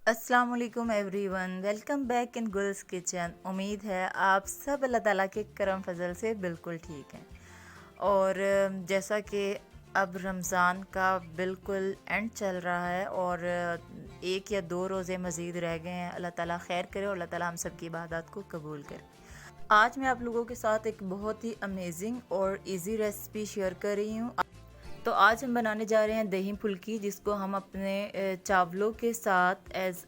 अस्सलाम वालेकुम everyone, welcome back in Gul's kitchen. उम्मीद है आप सब अल्लाह ताला के करम फजल से बिल्कुल ठीक हैं। और जैसा कि अब रमज़ान का बिल्कुल एंड चल रहा है और एक या दो रोज़े मज़ीद रह गए हैं। अल्लाह ताला खैर करे और अल्लाह ताला हम सब की इबादत को कबूल करे। आज मैं आप लोगों के साथ एक बहुत ही अमेजिंग और इजी रेसिपी शेयर कर रही हूँ। तो आज हम बनाने जा रहे हैं दही फुल्की, जिसको हम अपने चावलों के साथ एज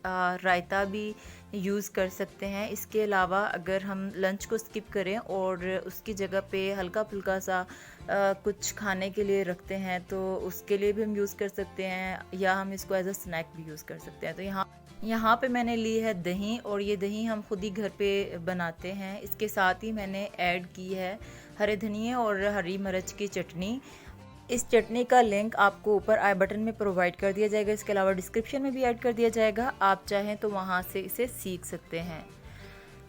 रायता भी यूज़ कर सकते हैं। इसके अलावा अगर हम लंच को स्किप करें और उसकी जगह पे हल्का फुल्का सा कुछ खाने के लिए रखते हैं तो उसके लिए भी हम यूज़ कर सकते हैं, या हम इसको एज अ स्नैक भी यूज़ कर सकते हैं। तो यहाँ पे मैंने ली है दही, और ये दही हम खुद ही घर पे बनाते हैं। इसके साथ ही मैंने ऐड की है हरे धनिए और हरी मिर्च की चटनी। इस चटनी का लिंक आपको ऊपर आई बटन में प्रोवाइड कर दिया जाएगा। इसके अलावा डिस्क्रिप्शन में भी ऐड कर दिया जाएगा, आप चाहें तो वहाँ से इसे सीख सकते हैं।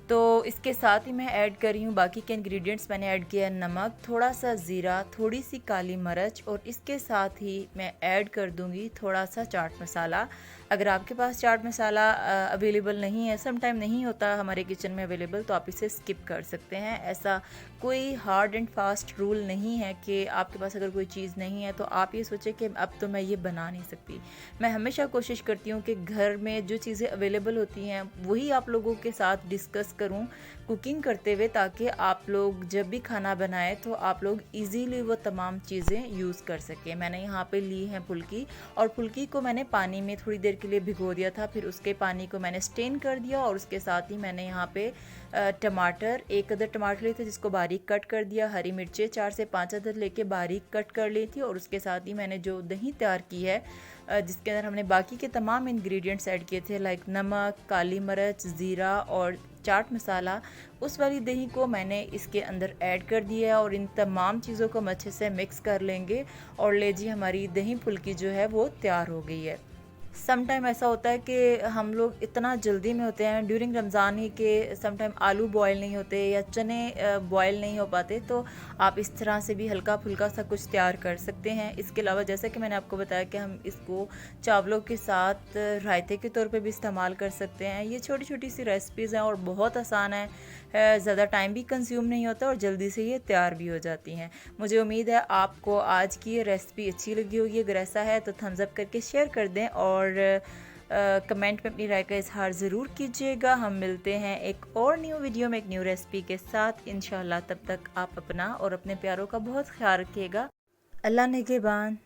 तो इसके साथ ही मैं ऐड कर रही हूँ बाकी के इंग्रेडिएंट्स। मैंने ऐड किया है नमक, थोड़ा सा ज़ीरा, थोड़ी सी काली मिर्च, और इसके साथ ही मैं ऐड कर दूँगी थोड़ा सा चाट मसाला। अगर आपके पास चाट मसाला अवेलेबल नहीं है, सम टाइम नहीं होता हमारे किचन में अवेलेबल, तो आप इसे स्किप कर सकते हैं। ऐसा कोई हार्ड एंड फास्ट रूल नहीं है कि आपके पास अगर कोई चीज़ नहीं है तो आप ये सोचें कि अब तो मैं ये बना नहीं सकती। मैं हमेशा कोशिश करती हूँ कि घर में जो चीज़ें अवेलेबल होती हैं वही आप लोगों के साथ डिस्कस करूं कुकिंग करते हुए, ताकि आप लोग जब भी खाना बनाएं तो आप लोग इजीली वो तमाम चीज़ें यूज़ कर सकें। मैंने यहाँ पे ली है फुल्की, और फुल्की को मैंने पानी में थोड़ी देर के लिए भिगो दिया था, फिर उसके पानी को मैंने स्टेन कर दिया। और उसके साथ ही मैंने यहाँ पे टमाटर, एक अदर टमाटर लिए थे जिसको बारीक कट कर दिया, हरी मिर्चें 4 से 5 अदर लेके बारीक कट कर ली थी, और उसके साथ ही मैंने जो दही तैयार की है जिसके अंदर हमने बाकी के तमाम इंग्रेडिएंट्स ऐड किए थे, लाइक नमक, काली मिर्च, ज़ीरा और चाट मसाला, उस वाली दही को मैंने इसके अंदर ऐड कर दिया है। और इन तमाम चीज़ों को हम अच्छे से मिक्स कर लेंगे, और ले जी हमारी दही फुल्की जो है वो तैयार हो गई है। सम टाइम ऐसा होता है कि हम लोग इतना जल्दी में होते हैं ड्यूरिंग रमज़ान ही कि सम टाइम आलू बॉयल नहीं होते या चने बॉयल नहीं हो पाते, तो आप इस तरह से भी हल्का फुल्का सा कुछ तैयार कर सकते हैं। इसके अलावा जैसा कि मैंने आपको बताया कि हम इसको चावलों के साथ रायते के तौर पे भी इस्तेमाल कर सकते हैं। ये छोटी छोटी सी रेसिपीज़ हैं और बहुत आसान है, ज़्यादा टाइम भी कंज्यूम नहीं होता और जल्दी से ये तैयार भी हो जाती हैं। मुझे उम्मीद है आपको आज की ये रेसिपी अच्छी लगी होगी। अगर ऐसा है तो थम्स अप करके शेयर कर दें, और कमेंट में अपनी राय का इजहार ज़रूर कीजिएगा। हम मिलते हैं एक और न्यू वीडियो में एक न्यू रेसिपी के साथ इंशाल्लाह। तब तक आप अपना और अपने प्यारों का बहुत ख्याल रखिएगा। अल्लाह निगहबान।